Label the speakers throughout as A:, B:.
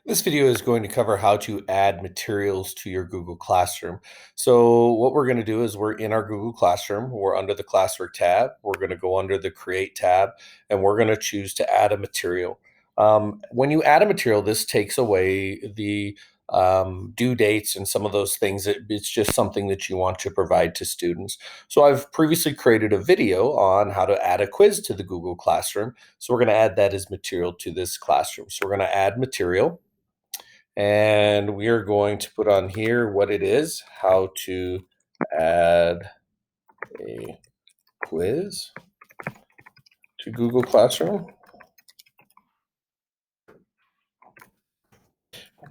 A: This video is going to cover how to add materials to your Google Classroom. So what we're going to do is we're in our Google Classroom, we're under the classwork tab, we're going to go under the create tab, and we're going to choose to add a material. When you add a material, this takes away the due dates and some of those things. It's just something that you want to provide to students. So I've previously created a video on how to add a quiz to the Google Classroom. So we're going to add that as material to this classroom. So we're going to add material. And we are going to put on here what it is, how to add a quiz to Google Classroom.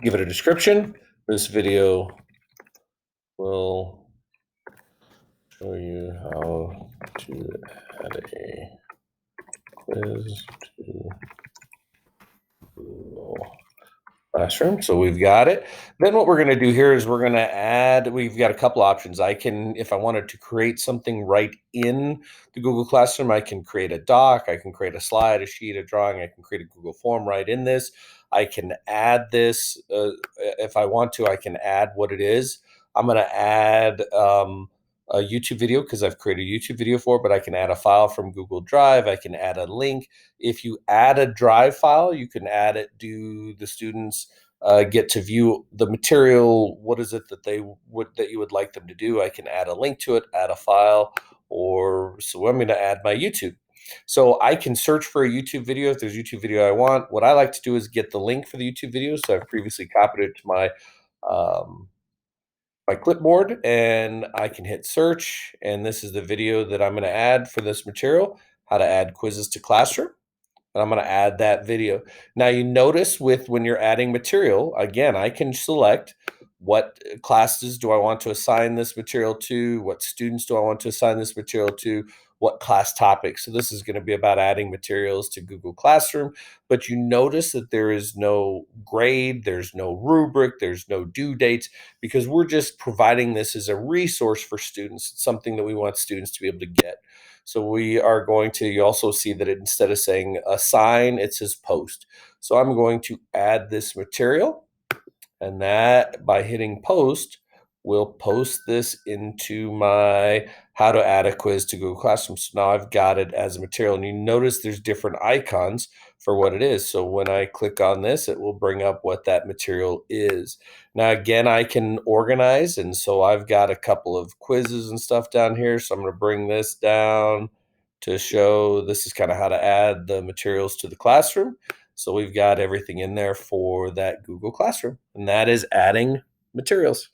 A: Give it a description. This video will show you how to add a quiz to Google Classroom. So we've got it. Then what we're going to do here is we're going to add, we've got a couple options. I can, if I wanted to create something right in the Google Classroom, I can create a doc, I can create a slide, a sheet, a drawing, I can create a Google form right in this. I can add this, if I want to, I can add what it is. I'm going to add a YouTube video because I've created a YouTube video for it, but I can add a file from Google Drive. I can add a link. If you add a Drive file, you can add it. Do the students get to view the material? What is it that you would like them to do? I can add a link to it, add a file, or so I'm going to add my YouTube. So I can search for a YouTube video if there's a YouTube video I want. What I like to do is get the link for the YouTube video. So I've previously copied it to um, my clipboard, and I can hit search. And this is the video that I'm going to add for this material, how to add quizzes to Classroom. And I'm going to add that video. Now you notice with when you're adding material, again, I can select what classes do I want to assign this material to, what students do I want to assign this material to, what class topics. So this is going to be about adding materials to Google Classroom, but you notice that there is no grade, there's no rubric, there's no due dates, because we're just providing this as a resource for students. It's something that we want students to be able to get. So we are going to, you also see that instead of saying assign, it says post. So I'm going to add this material, and that by hitting post, will post this into my how to add a quiz to Google Classroom. So now I've got it as a material, and you notice there's different icons for what it is. So when I click on this, it will bring up what that material is. Now, again, I can organize, and so I've got a couple of quizzes and stuff down here. So I'm going to bring this down to show this is kind of how to add the materials to the classroom. So we've got everything in there for that Google Classroom, and that is adding materials.